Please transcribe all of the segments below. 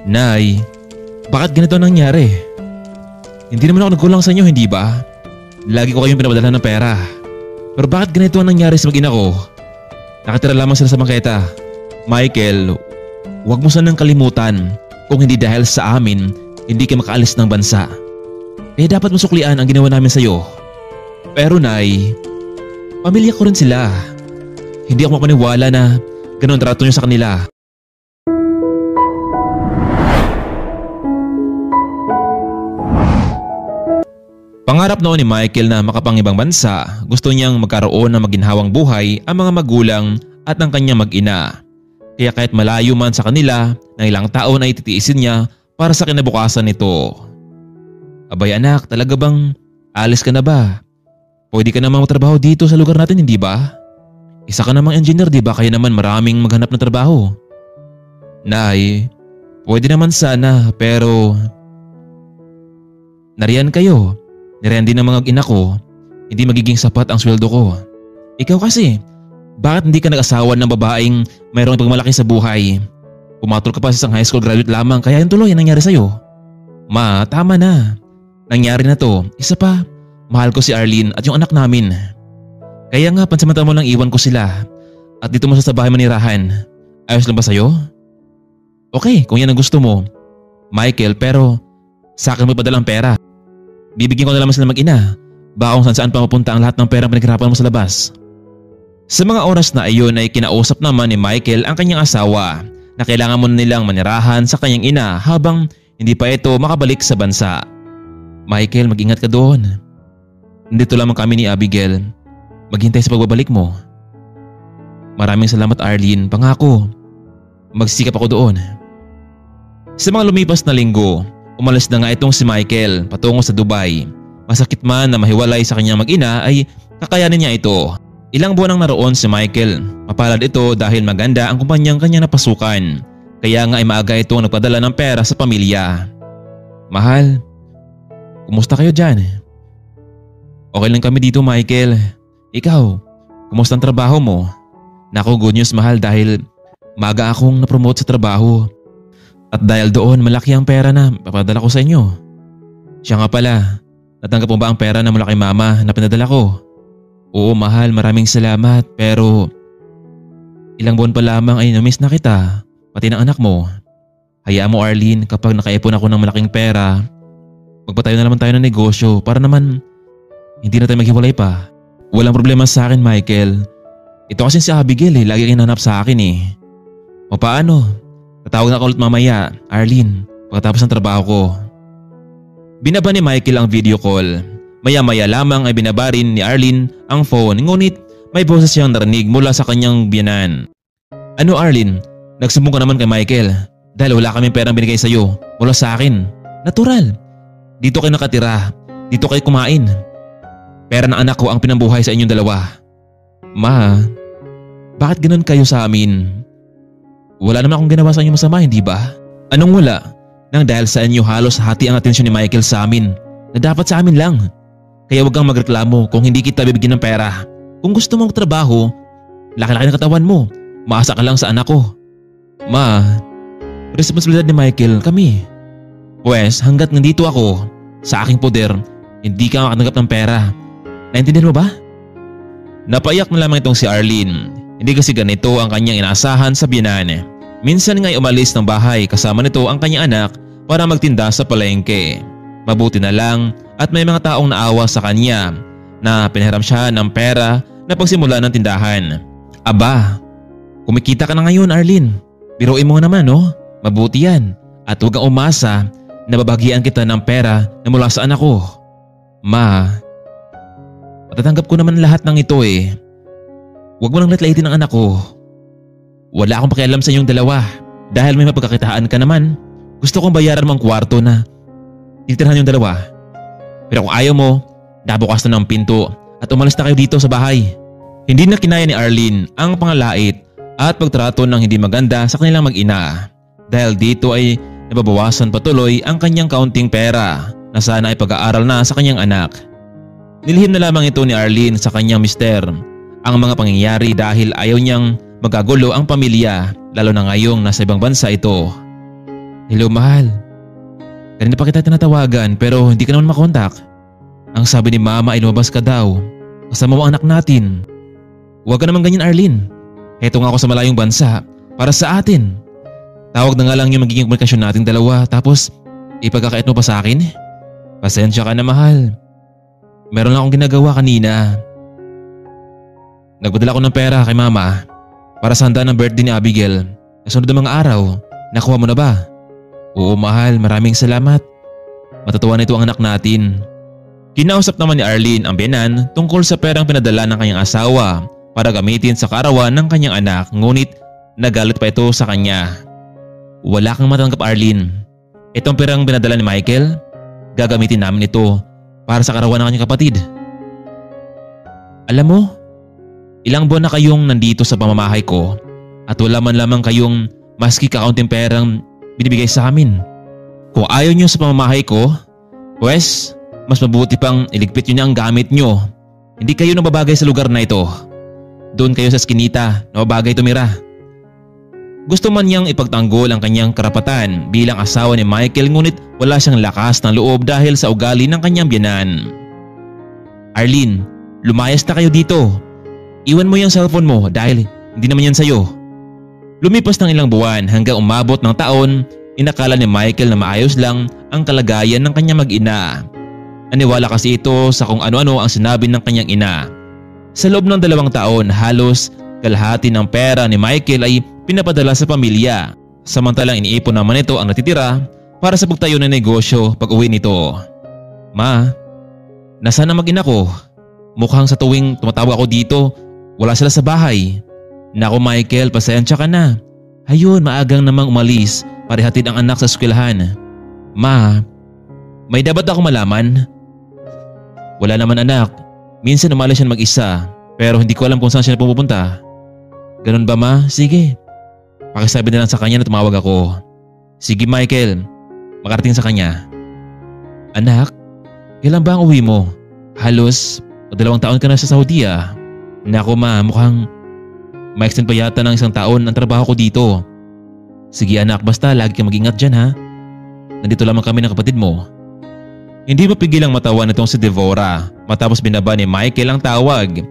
Nay, bakit ganito ang nangyari? Hindi naman ako nagkulang sa inyo, hindi ba? Lagi ko kayong pinapadala ng pera. Pero bakit ganito ang nangyari sa mag-ina ko? Nakatira lamang sila sa bangketa. Michael, huwag mo sanang kalimutan, kung hindi dahil sa amin, hindi ka makaalis ng bansa. Kaya dapat masuklian ang ginawa namin sa iyo. Pero Nay, pamilya ko rin sila. Hindi ako mapaniwala na ganun trato niyo sa kanila. Pangarap noon ni Michael na makapangibang bansa. Gusto niyang magkaroon ng maginhawang buhay ang mga magulang at ang kanyang mag-ina. Kaya kahit malayo man sa kanila, ng ilang taon ay titiisin niya para sa kinabukasan nito. Abay anak, talaga bang alis ka na ba? Pwede ka namang magtrabaho dito sa lugar natin, hindi ba? Isa ka namang engineer, di ba? Kaya naman maraming maghanap ng trabaho. Nay, pwede naman sana pero nariyan kayo. Nariyan din ng mga ina ko. Hindi magiging sapat ang sweldo ko. Ikaw kasi, bakit hindi ka nag-asawa ng babaeng mayroong pagmalaki sa buhay? Pumatol ka pa sa isang high school graduate lamang kaya yung tuloy ang nangyari sa'yo. Ma, tama na. Nangyari na to. Isa pa, mahal ko si Arlene at yung anak namin. Kaya nga pansamantala mo lang iwan ko sila at dito mo sa bahay manirahan. Ayos lang ba sa'yo? Okay, kung yan ang gusto mo. Michael, pero sa akin mo padalang pera. Bibigyan ko na lamang sila mag-ina. Baka kung saan pa mapunta ang lahat ng perang pinaghirapan mo sa labas. Sa mga oras na iyon ay kinausap naman ni Michael ang kanyang asawa na kailangan muna nilang manirahan sa kanyang ina habang hindi pa ito makabalik sa bansa. Michael, mag-ingat ka doon. Nandito lamang kami ni Abigail. Maghintay sa pagbabalik mo. Maraming salamat Arlene, pangako. Magsisikap ako doon. Sa mga lumipas na linggo, umalis na nga itong si Michael patungo sa Dubai. Masakit man na mahiwalay sa kanyang mag-ina ay kakayanin niya ito. Ilang buwan ang naroon si Michael. Mapalad ito dahil maganda ang kumpanyang kanyang napasukan. Kaya nga ay maaga itong nagpadala ng pera sa pamilya. Mahal, kumusta kayo dyan? Okay lang kami dito Michael. Ikaw, kumusta ang trabaho mo? Naku, good news mahal dahil maaga akong napromote sa trabaho. At dahil doon malaki ang pera na papadala ko sa inyo. Siya nga pala, natanggap mo ba ang pera na mula kay mama na pinadala ko? Oo mahal, maraming salamat pero ilang buwan pa lamang ay namiss na kita, pati ng anak mo. Hayaan mo Arlene, kapag nakaipon ako ng malaking pera, magpatayo na naman tayo ng negosyo para naman hindi na tayo maghiwalay pa. Walang problema sa akin Michael. Ito kasi si Abigail lagi kang hanap sa akin O paano? Tatawag na ako ulit mamaya, Arlene, pagkatapos ng trabaho ko. Binaba ni Michael ang video call. Maya-maya lamang ay binaba rin ni Arlene ang phone, ngunit may boses siyang narinig mula sa kanyang biyanan. Ano Arlene? Nagsumbong ka naman kay Michael dahil wala kaming perang binigay sa iyo mula sa akin. Natural. Dito kayo nakatira. Dito kayo kumain. Pera ng anak ko ang pinambuhay sa inyong dalawa. Ma, bakit ganun kayo sa amin? Wala naman akong ginawa sa inyo masama, hindi ba? Anong wala? Nang dahil sa inyo halos hati ang atensyon ni Michael sa amin na dapat sa amin lang. Kaya huwag kang magreklamo kung hindi kita bibigyan ng pera. Kung gusto mong trabaho, laki-laki ng katawan mo. Maasa ka lang sa anak ko. Ma, responsibilidad ni Michael kami. Pwes hanggat nandito ako, sa aking poder, hindi ka makatanggap ng pera. Naintindihan mo ba? Napaiyak na lamang itong si Arlene. Hindi kasi ganito ang kanyang inaasahan sa biyanan. Minsan nga'y umalis ng bahay kasama nito ang kanyang anak para magtinda sa palengke. Mabuti na lang at may mga taong naawa sa kanya na pinahiram siya ng pera na pagsimula ng tindahan. Aba, kumikita ka na ngayon Arlene. Biruin mo naman mabuti yan at huwag kang umasa na babagian kita ng pera na mula sa anak ko. Ma, matatanggap ko naman lahat ng ito Huwag mo nang latlaitin ang anak ko. Wala akong pakialam sa inyong dalawa dahil may mapagkakitaan ka naman. Gusto kong bayaran mo ang kwarto na titirhan yung dalawa. Pero kung ayaw mo, nabukas na ng pinto at umalis na kayo dito sa bahay. Hindi na kinaya ni Arlene ang pangalait at pagtrato ng hindi maganda sa kanilang mag-ina. Dahil dito ay nababawasan patuloy ang kanyang kaunting pera na sana ay pag-aaral na sa kanyang anak. Nilihim na lamang ito ni Arlene sa kanyang mister ang mga pangyayari dahil ayaw niyang magagulo ang pamilya lalo na ngayong nasa ibang bansa ito. Hello mahal. Kanina pa kita tinatawagan pero hindi ka naman makontak. Ang sabi ni mama ay lumabas ka daw. Kasama mo ang anak natin. Huwag ka naman ganyan Arlene. Heto nga ako sa malayong bansa para sa atin. Tawag na nga lang yung magiging komunikasyon nating dalawa tapos ipagkakait mo pa sa akin? Pasensya ka na mahal. Meron lang akong ginagawa kanina. Nagpadala ko ng pera kay mama para sa handa ng birthday ni Abigail. Kasunod ng mga araw, nakuha mo na ba? Oo mahal, maraming salamat. Matatawa nito ang anak natin. Kinausap naman ni Arlene ang biyenan tungkol sa perang pinadala ng kanyang asawa para gamitin sa kaarawan ng kanyang anak, ngunit nagalit pa ito sa kanya. Wala kang matanggap Arlene. Itong perang pinadala ni Michael, gagamitin namin ito para sa kaarawan ng kanyang kapatid. Alam mo, ilang buwan na kayong nandito sa pamamahay ko at wala man lamang kayong maski kakaunting perang binibigay sa amin. Kung ayaw nyo sa pamamahay ko, pues mas mabuti pang iligpit nyo na ang gamit nyo. Hindi kayo nababagay sa lugar na ito. Doon kayo sa eskinita, nababagay tumira. Gusto man niyang ipagtanggol ang kanyang karapatan bilang asawa ni Michael, ngunit wala siyang lakas ng loob dahil sa ugali ng kanyang biyenan. Arlene, lumayas na kayo dito. Iwan mo yung cellphone mo dahil hindi naman yan sayo. Lumipas ng ilang buwan hanggang umabot ng taon, inakala ni Michael na maayos lang ang kalagayan ng kanyang mag-ina. Naniwala kasi ito sa kung ano-ano ang sinabi ng kanyang ina. Sa loob ng 2 taon, halos kalahati ng pera ni Michael ay pinapadala sa pamilya. Samantalang iniipon naman ito ang natitira para sa pagtayo ng negosyo pag uwi nito. Ma, nasaan ang mag-ina ko? Mukhang sa tuwing tumatawag ako dito, wala sila sa bahay. Naku Michael, pasensya ka na. Ayun, maagang namang umalis para hatid ang anak sa eskwelahan. Ma, may dapat ako malaman? Wala naman anak. Minsan umalis siya mag-isa pero hindi ko alam kung saan siya pupunta. Ganun ba ma? Sige. Pakisabi na lang sa kanya na tumawag ako. Sige Michael, makarating sa kanya. Anak, kailan ba ang uwi mo? Halos 2 taon ka na sa Saudi ah. Naku ma, mukhang ma-extend pa yata ng 1 taon ang trabaho ko dito. Sige anak, basta lagi kang mag-ingat dyan ha. Nandito lamang kami ng kapatid mo. Hindi mapigilang matawa nitong si Devora matapos binaba ni Michael ang tawag.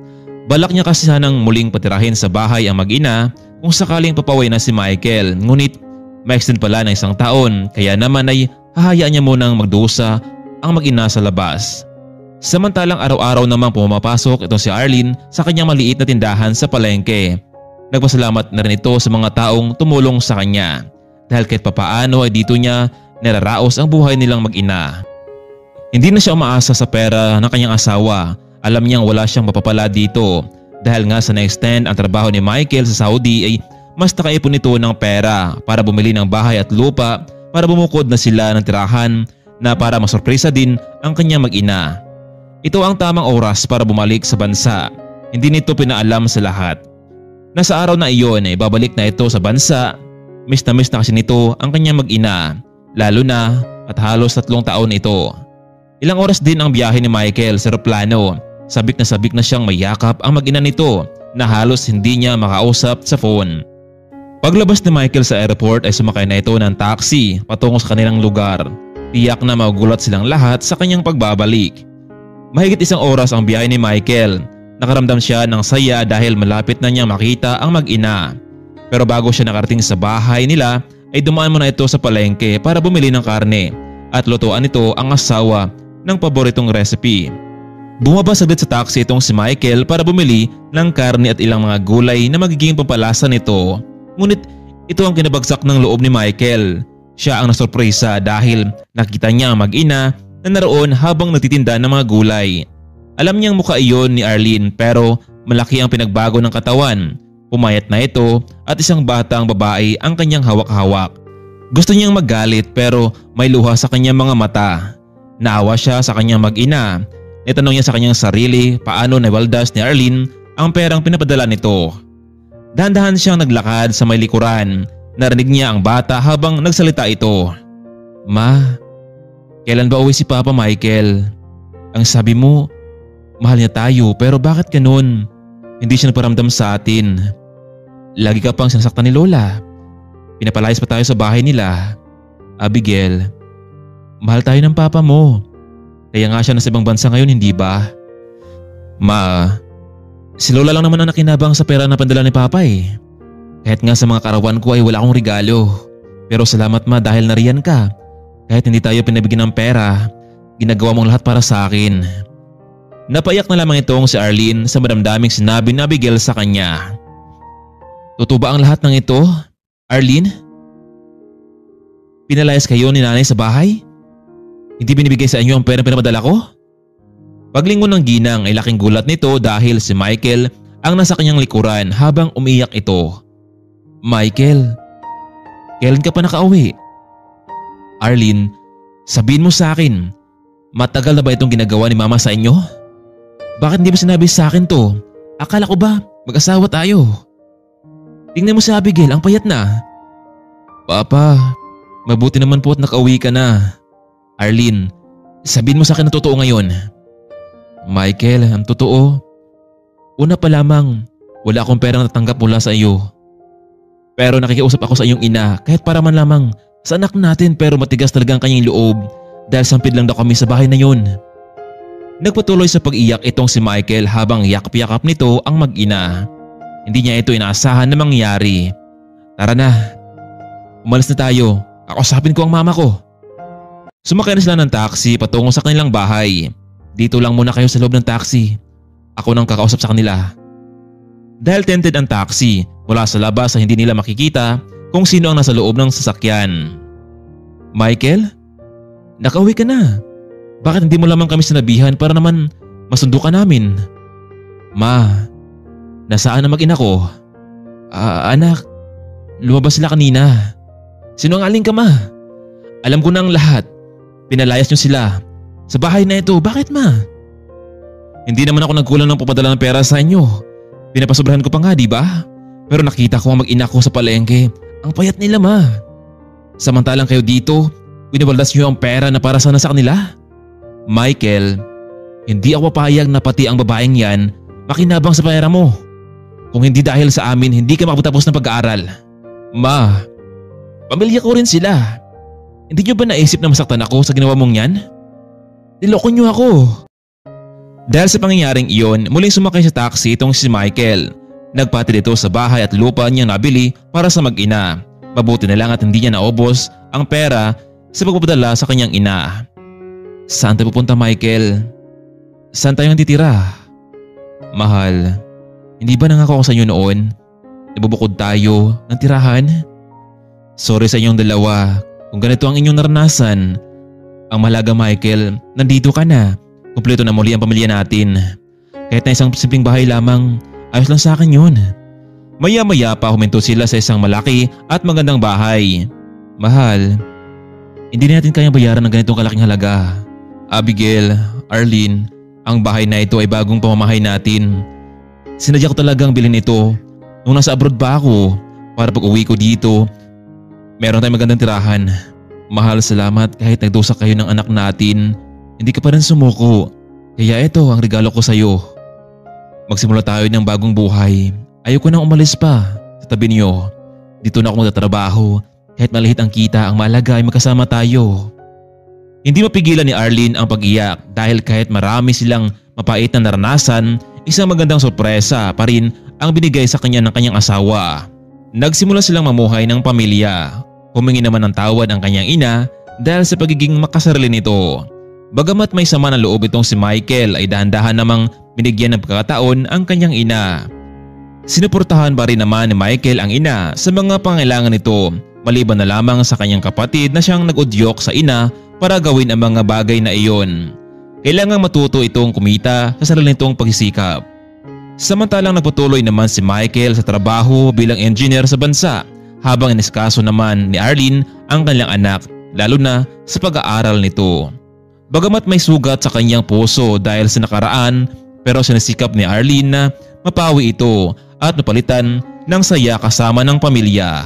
Balak niya kasi sanang muling patirahin sa bahay ang mag-ina kung sakaling papaway na si Michael, ngunit ma-extend pala ng 1 taon kaya naman ay hahayaan niya munang magdusa ang mag-ina sa labas. Samantalang araw-araw namang pumapasok itong si Arlene sa kanyang maliit na tindahan sa palengke. Nagpasalamat na rin ito sa mga taong tumulong sa kanya dahil kahit papaano ay dito niya nararaos ang buhay nilang mag-ina. Hindi na siya umaasa sa pera ng kanyang asawa. Alam niyang wala siyang mapapala dito dahil nga sa na-extend ang trabaho ni Michael sa Saudi ay mas nakaipon nito ng pera para bumili ng bahay at lupa para bumukod na sila ng tirahan na para masurpresa din ang kanyang mag-ina. Ito ang tamang oras para bumalik sa bansa. Hindi nito pinaalam sa lahat. Nasa araw na iyon ay babalik na ito sa bansa. Miss na kasi nito ang kanyang mag-ina, lalo na at halos 3 taon ito. Ilang oras din ang biyahe ni Michael sa eroplano. Sabik na siyang mayakap ang mag-ina nito na halos hindi niya makausap sa phone. Paglabas ni Michael sa airport ay sumakay na ito ng taxi patungo sa kanilang lugar. Tiyak na magugulat silang lahat sa kanyang pagbabalik. Mahigit 1 oras ang biyahe ni Michael. Nakaramdam siya ng saya dahil malapit na niyang makita ang mag-ina. Pero bago siya nakarating sa bahay nila ay dumaan muna ito sa palengke para bumili ng karne at lutuan nito ang asawa ng paboritong recipe. Bumaba saglit sa taxi itong si Michael para bumili ng karne at ilang mga gulay na magiging pampalasa nito. Ngunit ito ang kinabagsak ng loob ni Michael. Siya ang nasurpresa dahil nakita niya ang mag-ina na naroon habang nagtitinda ng mga gulay. Alam niyang mukha iyon ni Arlene pero malaki ang pinagbago ng katawan. Pumayat na ito at isang batang babae ang kanyang hawak-hawak. Gusto niyang magalit pero may luha sa kanyang mga mata. Naawa siya sa kanyang mag-ina. Itanong niya sa kanyang sarili paano naiwaldas ni Arlene ang perang pinapadala nito. Dahan-dahan siyang naglakad sa may likuran. Narinig niya ang bata habang nagsalita ito. Ma, kailan ba uwi si Papa Michael? Ang sabi mo, mahal niya tayo pero bakit ganun? Hindi siya nagparamdam sa atin. Lagi ka pang sinasaktan ni Lola. Pinapalayas pa tayo sa bahay nila. Abigail, mahal tayo ng papa mo. Kaya nga siya nasa ibang bansa ngayon, hindi ba? Ma, si Lola lang naman ang nakinabang sa pera na pandala ni papa eh. Kahit nga sa mga karawan ko ay wala akong regalo. Pero salamat ma dahil nariyan ka. Kahit hindi tayo pinabigyan ng pera, ginagawa mong lahat para sa akin. Napaiyak na lamang itong si Arlene sa madamdaming sinabi ni Abigail sa kanya. Totoo ba ang lahat ng ito, Arlene? Pinalayas kayo ni nanay sa bahay? Hindi binibigay sa inyo ang pera pinapadala ko? Paglingon ng ginang ay laking gulat nito dahil si Michael ang nasa kanyang likuran habang umiyak ito. Michael, kailan ka pa nakauwi? Arlene, sabihin mo sa akin, matagal na ba itong ginagawa ni mama sa inyo? Bakit hindi mo sinabi sa akin to? Akala ko ba mag-asawa tayo? Tingnan mo si Abigail, ang payat na. Papa, mabuti naman po at nakauwi ka na. Arlene, sabihin mo sa akin ang totoo ngayon. Michael, ang totoo. Una pa lamang, wala akong perang natanggap mula sa iyo. Pero nakikiusap ako sa iyong ina kahit para man lamang sa anak natin, pero matigas talaga ang kanyang loob dahil sampid lang daw kami sa bahay na yun. Nagpatuloy sa pag-iyak itong si Michael habang yakap-yakap nito ang mag-ina. Hindi niya ito inaasahan na mangyari. Tara na, umalis na tayo. Kausapin ko ang mama ko. Sumakay na sila ng taxi patungo sa kanilang bahay. Dito lang muna kayo sa loob ng taxi. Ako nang kakausap sa kanila. Dahil tinted ang taxi, mula sa labas ay hindi nila makikita kung sino ang nasa loob ng sasakyan. Michael? Nakauwi ka na. Bakit hindi mo lamang kami sinabihan para naman masundo ka namin? Ma, nasaan na mag-ina ko? Anak, lumabas sila kanina. Sinungaling ka ma. Alam ko na ang lahat. Pinalayas niyo sila. Sa bahay na ito, bakit ma? Hindi naman ako nagkulang ng papadala ng pera sa inyo. Pinapasobrahan ko pa nga, di ba? Pero nakita ko ang mag-ina ko sa palengke. Ang payat nila ma. Samantalang kayo dito, binibaldas niyo ang pera na para sana sa kanila. Michael, hindi ako papayag na pati ang babaeng yan makinabang sa pera mo. Kung hindi dahil sa amin, hindi ka makapagtapos ng pag-aaral. Ma, pamilya ko rin sila. Hindi niyo ba naisip na masaktan ako sa ginawa mong yan? Niloko niyo ako. Dahil sa pangyayaring iyon, muling sumakay sa taxi itong si Michael. Nagpatid ito sa bahay at lupa niyang nabili para sa mag-ina. Mabuti na lang at hindi niya naubos ang pera sa pagpapadala sa kanyang ina. Saan tayo pupunta, Michael? Saan tayo titira? Mahal, hindi ba nangako ako sa inyo noon? Nabubukod tayo ng tirahan? Sorry sa inyong dalawa kung ganito ang inyong naranasan. Ang mahalaga, Michael, nandito ka na. Kumpleto na muli ang pamilya natin. Kahit na isang simpleng bahay lamang, ayos lang sa akin yun. Maya-maya pa huminto sila sa isang malaki at magandang bahay. Mahal, hindi natin kayang bayaran ng ganitong kalaking halaga. Abigail, Arlene, ang bahay na ito ay bagong pamamahay natin. Sinadya ko talagang bilhin ito nung nasa abroad pa ako para pag uwi ko dito, meron tayong magandang tirahan. Mahal, salamat kahit nagdusa kayo ng anak natin. Hindi ka pa rin sumuko. Kaya ito ang regalo ko sa iyo. Magsimula tayo ng bagong buhay. Ayoko nang umalis pa sa tabi niyo. Dito na ako magtatrabaho. Kahit maliit ang kita, ang mahalaga ay magkasama tayo. Hindi mapigilan ni Arlene ang pag-iyak dahil kahit marami silang mapait na naranasan, isang magandang sorpresa pa rin ang binigay sa kanya ng kanyang asawa. Nagsimula silang mamuhay ng pamilya. Humingi naman ng tawad ang kanyang ina dahil sa pagiging makasarili nito. Bagamat may sama ng loob itong si Michael ay dahan-dahan namang binigyan ng pagkakataon ang kanyang ina. Sinuportahan pa rin naman ni Michael ang ina sa mga pangailangan nito, maliban na lamang sa kanyang kapatid na siyang nag-udyok sa ina para gawin ang mga bagay na iyon. Kailangang matuto itong kumita sa sarili nitong pagsisikap. Samantalang nagpatuloy naman si Michael sa trabaho bilang engineer sa bansa habang inisikaso naman ni Arlene ang kanyang anak, lalo na sa pag-aaral nito. Bagamat may sugat sa kanyang puso dahil sa nakaraan, pero sinisikap ni Arlene na mapawi ito at mapalitan ng saya kasama ng pamilya.